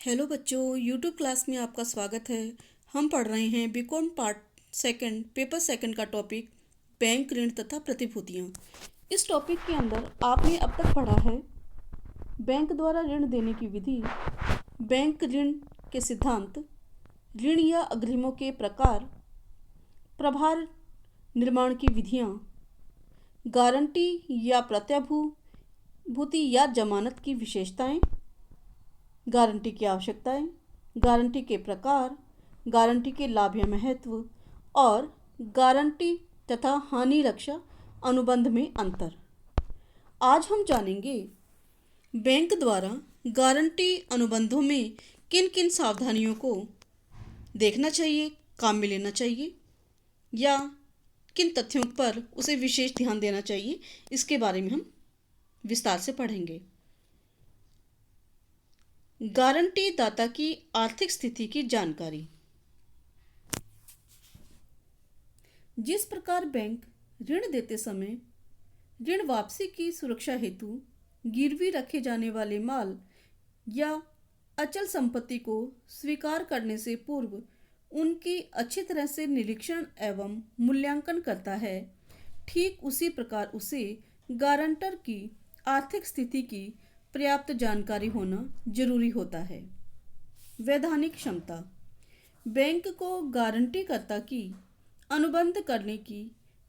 Hello बच्चों, YouTube class में आपका स्वागत है। हम पढ़ रहे हैं BCom part second paper second का टॉपिक बैंक ऋण तथा प्रतिभूतियाँ। इस टॉपिक के अंदर आपने अब तक पढ़ा है बैंक द्वारा ऋण देने की विधि, बैंक ऋण के सिद्धांत, ऋण या अग्रिमों के प्रकार, प्रभार निर्माण की विधियाँ, गारंटी या प्रत्याभूति या जमानत की विशेषताएं, गारंटी की आवश्यकताएं, गारंटी के प्रकार, गारंटी के लाभ या महत्व और गारंटी तथा हानि रक्षा अनुबंध में अंतर। आज हम जानेंगे बैंक द्वारा गारंटी अनुबंधों में किन किन सावधानियों को देखना चाहिए, काम में लेना चाहिए या किन तथ्यों पर उसे विशेष ध्यान देना चाहिए, इसके बारे में हम विस्तार से पढ़ेंगे। गारंटी दाता की आर्थिक स्थिति की जानकारी। जिस प्रकार बैंक ऋण देते समय ऋण वापसी की सुरक्षा हेतु गिरवी रखे जाने वाले माल या अचल संपत्ति को स्वीकार करने से पूर्व उनकी अच्छी तरह से निरीक्षण एवं मूल्यांकन करता है, ठीक उसी प्रकार उसे गारंटर की आर्थिक स्थिति की पर्याप्त जानकारी होना जरूरी होता है। वैधानिक क्षमता। बैंक को गारंटीकर्ता की अनुबंध करने की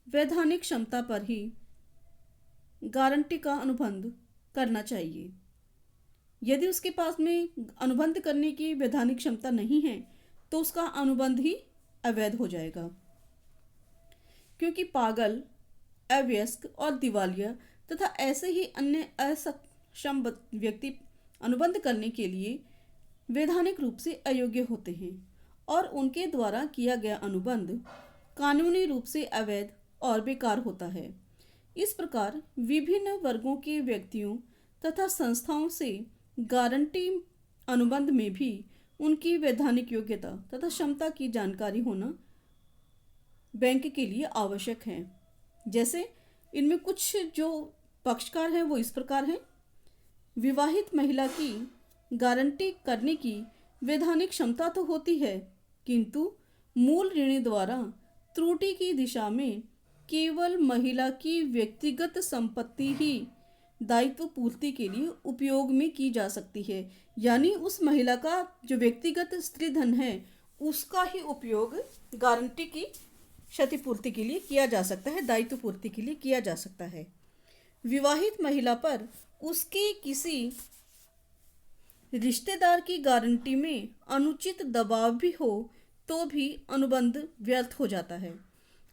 वैधानिक क्षमता पर ही गारंटी का अनुबंध करना चाहिए। यदि उसके पास में अनुबंध करने की वैधानिक क्षमता नहीं है तो उसका अनुबंध ही अवैध हो जाएगा, क्योंकि पागल, अवयस्क और दिवालिया तथा ऐसे ही अन्य असक्षम व्यक्ति अनुबंध करने के लिए वैधानिक रूप से अयोग्य होते हैं और उनके द्वारा किया गया अनुबंध कानूनी रूप से अवैध और बेकार होता है। इस प्रकार विभिन्न वर्गों के व्यक्तियों तथा संस्थाओं से गारंटी अनुबंध में भी उनकी वैधानिक योग्यता तथा क्षमता की जानकारी होना बैंक के लिए आवश्यक है। जैसे इनमें कुछ जो पक्षकार हैं वो इस प्रकार हैं। विवाहित महिला की गारंटी करने की वैधानिक क्षमता तो होती है, किंतु मूल ऋणी द्वारा त्रुटि की दिशा में केवल महिला की व्यक्तिगत संपत्ति ही दायित्व पूर्ति के लिए उपयोग में की जा सकती है। यानी उस महिला का जो व्यक्तिगत स्त्री धन है उसका ही उपयोग गारंटी की क्षतिपूर्ति के लिए किया जा सकता है, दायित्व पूर्ति के लिए किया जा सकता है। विवाहित महिला पर उसके किसी रिश्तेदार की गारंटी में अनुचित दबाव भी हो तो भी अनुबंध व्यर्थ हो जाता है।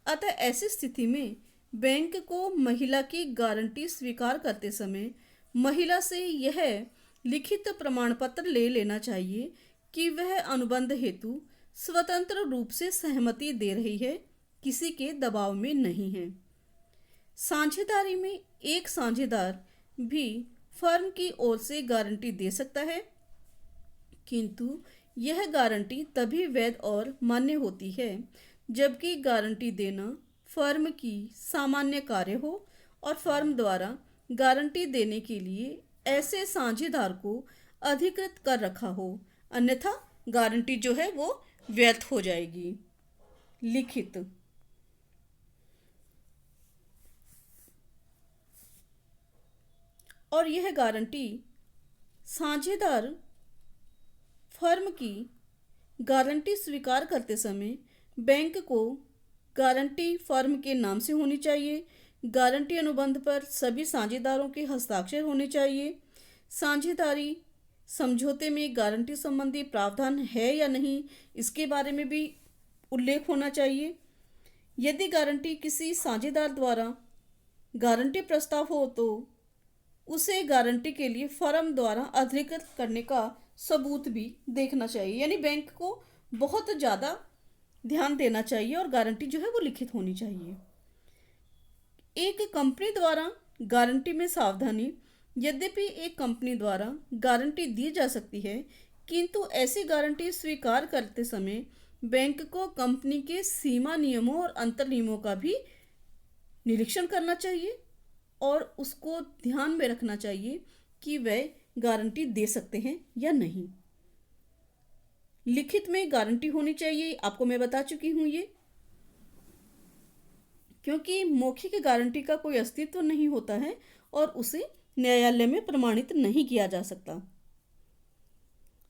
अतः ऐसी स्थिति में बैंक को महिला की गारंटी स्वीकार करते समय महिला से यह लिखित प्रमाण पत्र ले लेना चाहिए कि वह अनुबंध हेतु स्वतंत्र रूप से सहमति दे रही है, किसी के दबाव में नहीं है। साझेदारी में एक साझेदार भी फर्म की ओर से गारंटी दे सकता है, किंतु यह गारंटी तभी वैध और मान्य होती है जबकि गारंटी देना फर्म की सामान्य कार्य हो और फर्म द्वारा गारंटी देने के लिए ऐसे साझेदार को अधिकृत कर रखा हो, अन्यथा गारंटी जो है वो व्यर्थ हो जाएगी। लिखित। और यह गारंटी साझेदार फर्म की गारंटी स्वीकार करते समय बैंक को गारंटी फर्म के नाम से होनी चाहिए। गारंटी अनुबंध पर सभी साझेदारों के हस्ताक्षर होने चाहिए। साझेदारी समझौते में गारंटी संबंधी प्रावधान है या नहीं, इसके बारे में भी उल्लेख होना चाहिए। यदि गारंटी किसी साझेदार द्वारा गारंटी प्रस्ताव हो तो उसे गारंटी के लिए फर्म द्वारा अधिकृत करने का सबूत भी देखना चाहिए। यानी बैंक को बहुत ज़्यादा ध्यान देना चाहिए और गारंटी जो है वो लिखित होनी चाहिए। एक कंपनी द्वारा गारंटी में सावधानी। यद्यपि एक कंपनी द्वारा गारंटी दी जा सकती है, किंतु ऐसी गारंटी स्वीकार करते समय बैंक को कंपनी के सीमा नियमों और अंतर नियमों का भी निरीक्षण करना चाहिए और उसको ध्यान में रखना चाहिए कि वह गारंटी दे सकते हैं या नहीं। लिखित में गारंटी होनी चाहिए, आपको मैं बता चुकी हूँ ये, क्योंकि मौखिक गारंटी का कोई अस्तित्व नहीं होता है और उसे न्यायालय में प्रमाणित नहीं किया जा सकता।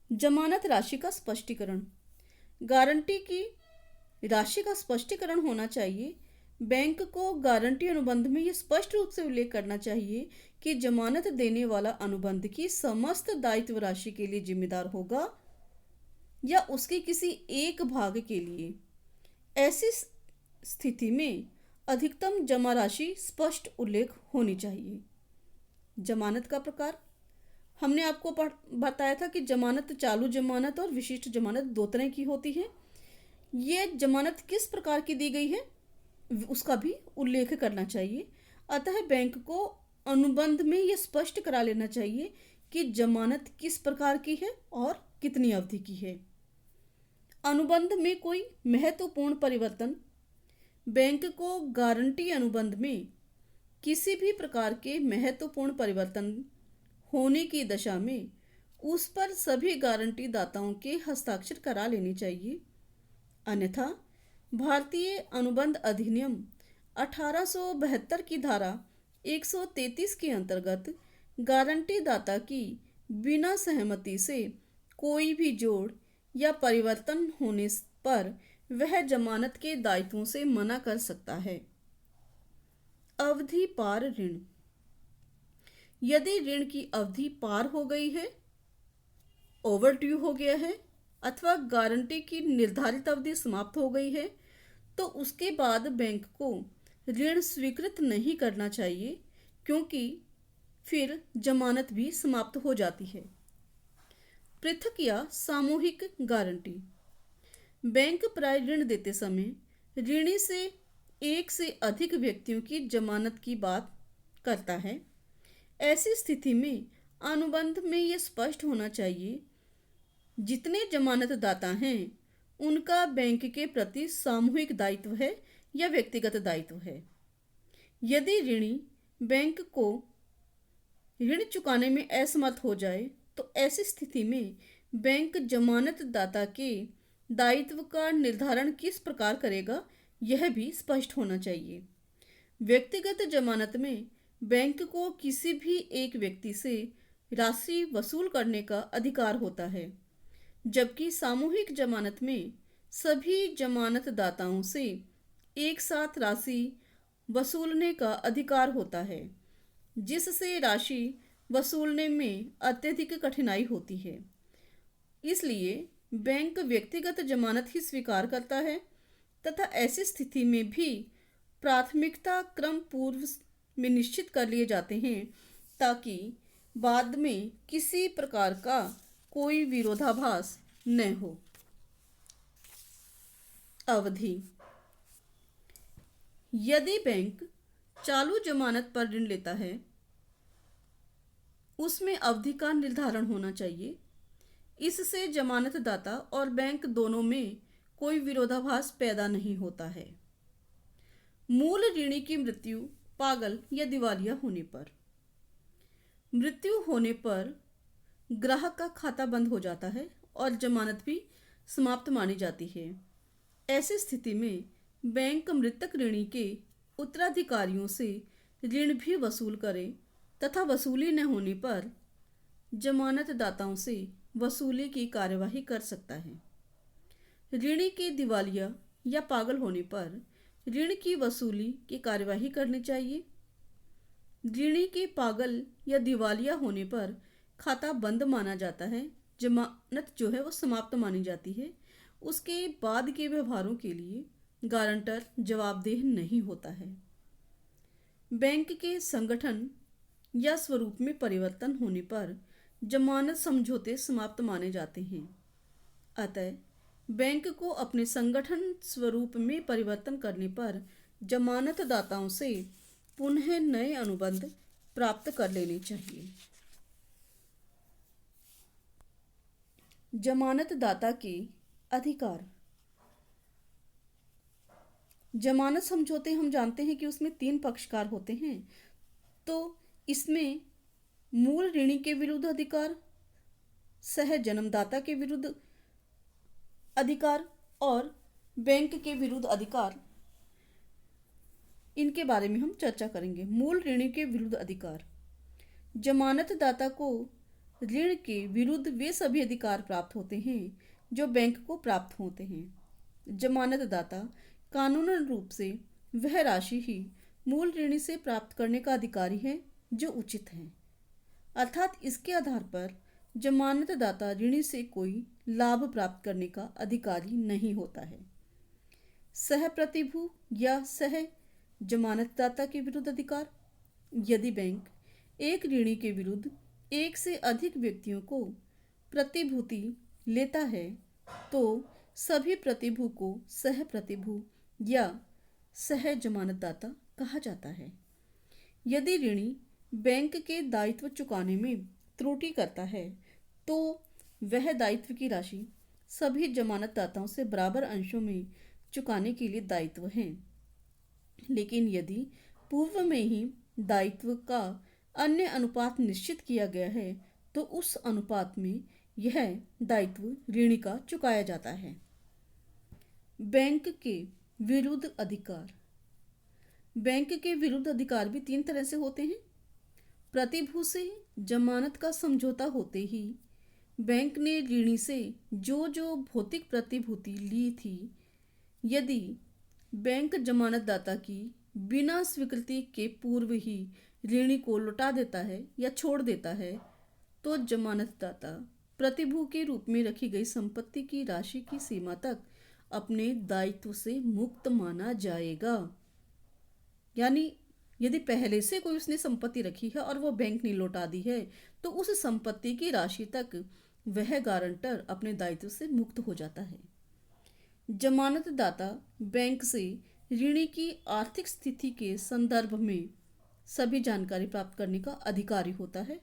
जमानत राशि का स्पष्टीकरण। गारंटी की राशि का स्पष्टीकरण होना चाहिए। बैंक को गारंटी अनुबंध में यह स्पष्ट रूप से उल्लेख करना चाहिए कि जमानत देने वाला अनुबंध की समस्त दायित्व राशि के लिए जिम्मेदार होगा या उसके किसी एक भाग के लिए। ऐसी स्थिति में अधिकतम जमा राशि स्पष्ट उल्लेख होनी चाहिए। जमानत का प्रकार। हमने आपको बताया था कि जमानत चालू जमानत और विशिष्ट जमानत दो तरह की होती है। ये जमानत किस प्रकार की दी गई है उसका भी उल्लेख करना चाहिए। अतः बैंक को अनुबंध में यह स्पष्ट करा लेना चाहिए कि जमानत किस प्रकार की है और कितनी अवधि की है। अनुबंध में कोई महत्वपूर्ण परिवर्तन। बैंक को गारंटी अनुबंध में किसी भी प्रकार के महत्वपूर्ण परिवर्तन होने की दशा में उस पर सभी गारंटी दाताओं के हस्ताक्षर करा लेने चाहिए। अन्यथा भारतीय अनुबंध अधिनियम 1872 की धारा 133 के अंतर्गत गारंटी दाता की बिना सहमति से कोई भी जोड़ या परिवर्तन होने पर वह जमानत के दायित्वों से मना कर सकता है। अवधि पार ऋण। यदि ऋण की अवधि पार हो गई है, ओवरड्यू हो गया है अथवा गारंटी की निर्धारित अवधि समाप्त हो गई है, तो उसके बाद बैंक को ऋण स्वीकृत नहीं करना चाहिए, क्योंकि फिर जमानत भी समाप्त हो जाती है। पृथक या सामूहिक गारंटी। बैंक प्राय ऋण देते समय ऋणी से एक से अधिक व्यक्तियों की जमानत की बात करता है। ऐसी स्थिति में अनुबंध में यह स्पष्ट होना चाहिए जितने जमानत दाता हैं उनका बैंक के प्रति सामूहिक दायित्व है या व्यक्तिगत दायित्व है। यदि ऋणी बैंक को ऋण चुकाने में असमर्थ हो जाए तो ऐसी स्थिति में बैंक जमानत दाता के दायित्व का निर्धारण किस प्रकार करेगा यह भी स्पष्ट होना चाहिए। व्यक्तिगत जमानत में बैंक को किसी भी एक व्यक्ति से राशि वसूल करने का अधिकार होता है, जबकि सामूहिक जमानत में सभी जमानत दाताओं से एक साथ राशि वसूलने का अधिकार होता है, जिससे राशि वसूलने में अत्यधिक कठिनाई होती है। इसलिए बैंक व्यक्तिगत जमानत ही स्वीकार करता है तथा ऐसी स्थिति में भी प्राथमिकता क्रम पूर्व में निश्चित कर लिए जाते हैं ताकि बाद में किसी प्रकार का कोई विरोधाभास न हो। अवधि। यदि बैंक चालू जमानत पर ऋण लेता है, उसमें अवधि का निर्धारण होना चाहिए। इससे जमानत दाता और बैंक दोनों में कोई विरोधाभास पैदा नहीं होता है। मूल ऋणी की मृत्यु, पागल या दिवालिया होने पर। मृत्यु होने पर ग्राहक का खाता बंद हो जाता है और जमानत भी समाप्त मानी जाती है। ऐसी स्थिति में बैंक मृतक ऋणी के उत्तराधिकारियों से ऋण भी वसूल करे तथा वसूली न होने पर जमानत दाताओं से वसूली की कार्यवाही कर सकता है। ऋणी के दिवालिया या पागल होने पर ऋण की वसूली की कार्यवाही करनी चाहिए। ऋणी के पागल या दिवालिया होने पर खाता बंद माना जाता है, जमानत जो है वो समाप्त मानी जाती है। उसके बाद के व्यवहारों के लिए गारंटर जवाबदेह नहीं होता है। बैंक के संगठन या स्वरूप में परिवर्तन होने पर जमानत समझौते समाप्त माने जाते हैं। अतः बैंक को अपने संगठन स्वरूप में परिवर्तन करने पर जमानत दाताओं से पुनः नए अनुबंध प्राप्त कर लेने चाहिए। जमानत दाता के अधिकार। जमानत समझौते हम जानते हैं कि उसमें 3 पक्षकार होते हैं। तो इसमें मूल ऋणी के विरुद्ध अधिकार, सह जन्मदाता के विरुद्ध अधिकार और बैंक के विरुद्ध अधिकार, इनके बारे में हम चर्चा करेंगे। मूल ऋणी के विरुद्ध अधिकार। जमानतदाता को ऋण के विरुद्ध वे सभी अधिकार प्राप्त होते हैं जो बैंक को प्राप्त होते हैं। जमानतदाता कानूनन रूप से वह राशि ही मूल ऋणी से प्राप्त करने का अधिकारी है जो उचित है, अर्थात इसके आधार पर जमानतदाता ऋणी से कोई लाभ प्राप्त करने का अधिकारी नहीं होता है। सह प्रतिभू या सह जमानतदाता के विरुद्ध अधिकार। यदि बैंक एक ऋणी के विरुद्ध एक से अधिक व्यक्तियों को प्रतिभूति लेता है तो सभी प्रतिभू को सह प्रतिभू या सह जमानतदाता कहा जाता है। यदि ऋणी बैंक के दायित्व चुकाने में त्रुटि करता है तो वह दायित्व की राशि सभी जमानतदाताओं से बराबर अंशों में चुकाने के लिए दायित्व है। लेकिन यदि पूर्व में ही दायित्व का अन्य अनुपात निश्चित किया गया है तो उस अनुपात में यह दायित्व ऋणी का चुकाया जाता है। बैंक के विरुद्ध अधिकार। बैंक के विरुद्ध अधिकार भी 3 तरह से होते हैं। प्रतिभू से जमानत का समझौता होते ही बैंक ने ऋणी से जो भौतिक प्रतिभूति ली थी, यदि बैंक जमानतदाता की बिना स्वीकृति के पूर्व ही ऋणी को लौटा देता है या छोड़ देता है तो जमानतदाता प्रतिभू के रूप में रखी गई संपत्ति की राशि की सीमा तक अपने दायित्व से मुक्त माना जाएगा। यानी यदि पहले से कोई उसने संपत्ति रखी है और वो बैंक ने लौटा दी है तो उस संपत्ति की राशि तक वह गारंटर अपने दायित्व से मुक्त हो जाता है। जमानतदाता बैंक से ऋणी की आर्थिक स्थिति के संदर्भ में सभी जानकारी प्राप्त करने का अधिकारी होता है।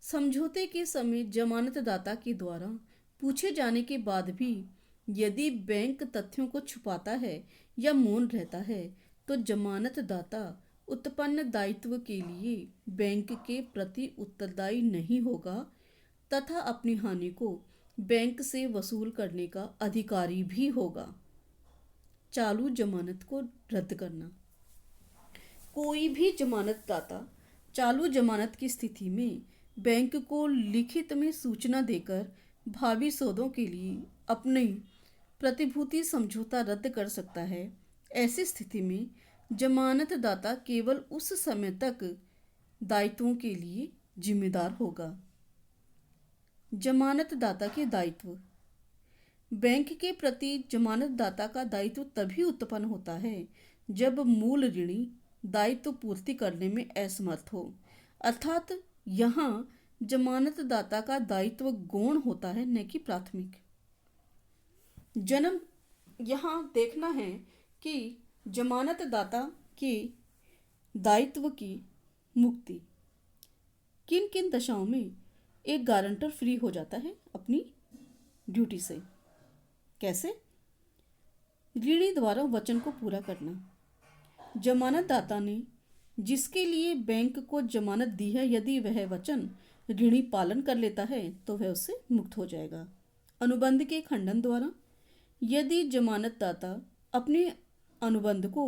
समझौते के समय जमानतदाता के द्वारा पूछे जाने के बाद भी यदि बैंक तथ्यों को छुपाता है या मौन रहता है तो जमानतदाता उत्पन्न दायित्व के लिए बैंक के प्रति उत्तरदायी नहीं होगा तथा अपनी हानि को बैंक से वसूल करने का अधिकारी भी होगा। चालू जमानत को रद्द करना। कोई भी जमानतदाता चालू जमानत की स्थिति में बैंक को लिखित में सूचना देकर भावी सौदों के लिए अपनी प्रतिभूति समझौता रद्द कर सकता है। ऐसी स्थिति में जमानतदाता केवल उस समय तक दायित्वों के लिए जिम्मेदार होगा। जमानतदाता के दायित्व। बैंक के प्रति जमानतदाता का दायित्व तभी उत्पन्न होता है जब मूल ऋणी दायित्व पूर्ति करने में असमर्थ हो, अर्थात यहाँ जमानतदाता का दायित्व गौण होता है न कि प्राथमिक। जन्म यहाँ देखना है कि जमानतदाता के दायित्व की मुक्ति किन किन दशाओं में एक गारंटर फ्री हो जाता है अपनी ड्यूटी से। कैसे? ऋणी द्वारा वचन को पूरा करना। जमानतदाता ने जिसके लिए बैंक को जमानत दी है, यदि वह वचन ऋणी पालन कर लेता है तो वह उससे मुक्त हो जाएगा। अनुबंध के खंडन द्वारा। यदि जमानतदाता अपने अनुबंध को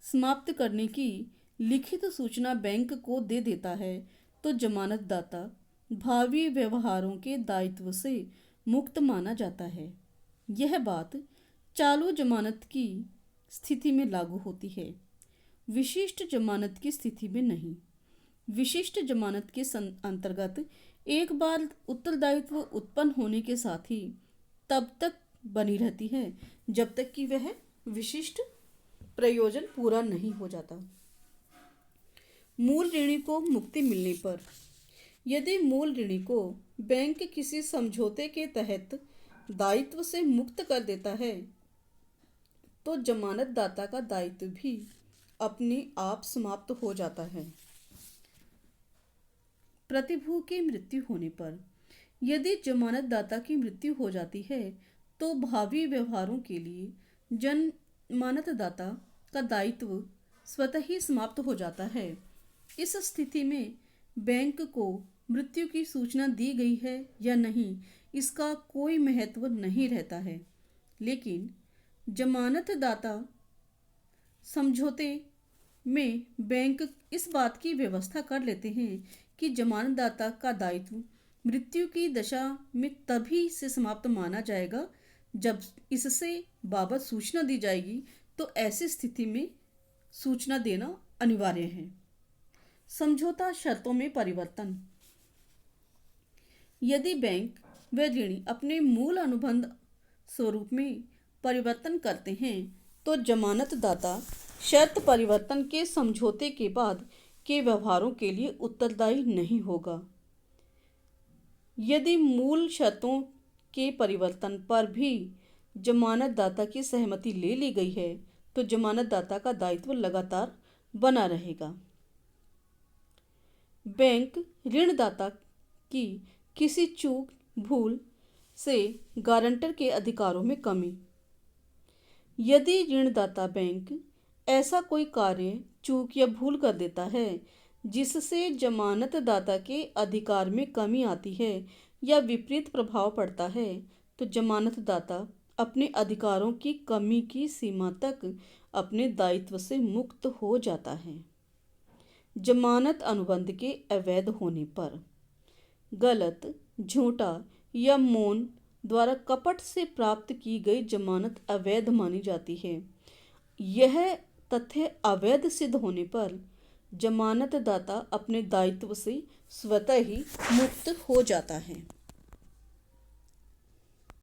समाप्त करने की लिखित सूचना बैंक को दे देता है तो जमानतदाता भावी व्यवहारों के दायित्व से मुक्त माना जाता है। यह बात चालू जमानत की स्थिति में लागू होती है, विशिष्ट जमानत की स्थिति में नहीं। विशिष्ट जमानत के अंतर्गत एक बार उत्तरदायित्व उत्पन्न होने के साथ ही तब तक बनी रहती है जब तक कि वह विशिष्ट प्रयोजन पूरा नहीं हो जाता। मूल ऋणी को मुक्ति मिलने पर। यदि मूल ऋणी को बैंक किसी समझौते के तहत दायित्व से मुक्त कर देता है तो जमानतदाता का दायित्व भी अपने आप समाप्त हो जाता है। प्रतिभू की मृत्यु होने पर। यदि जमानतदाता की मृत्यु हो जाती है तो भावी व्यवहारों के लिए जमानतदाता का दायित्व स्वतः ही समाप्त हो जाता है। इस स्थिति में बैंक को मृत्यु की सूचना दी गई है या नहीं इसका कोई महत्व नहीं रहता है। लेकिन जमानतदाता समझौते में बैंक इस बात की व्यवस्था कर लेते हैं कि जमानतदाता का दायित्व मृत्यु की दशा में तभी से समाप्त माना जाएगा जब इससे बाबत सूचना दी जाएगी, तो ऐसी स्थिति में सूचना देना अनिवार्य है। समझौता शर्तों में परिवर्तन। यदि बैंक व ऋणी अपने मूल अनुबंध स्वरूप में परिवर्तन करते हैं तो जमानतदाता शर्त परिवर्तन के समझौते के बाद के व्यवहारों के लिए उत्तरदायी नहीं होगा। यदि मूल शर्तों के परिवर्तन पर भी जमानतदाता की सहमति ले ली गई है तो जमानतदाता का दायित्व लगातार बना रहेगा। बैंक ऋणदाता की किसी चूक भूल से गारंटर के अधिकारों में कमी। यदि ऋणदाता बैंक ऐसा कोई कार्य, चूक या भूल कर देता है जिससे जमानतदाता के अधिकार में कमी आती है या विपरीत प्रभाव पड़ता है, तो जमानतदाता अपने अधिकारों की कमी की सीमा तक अपने दायित्व से मुक्त हो जाता है। जमानत अनुबंध के अवैध होने पर गलत, झूठा या मौन द्वारा कपट से प्राप्त की गई जमानत अवैध मानी जाती है। यह तथ्य अवैध सिद्ध होने पर जमानतदाता अपने दायित्व से स्वतः ही मुक्त हो जाता है।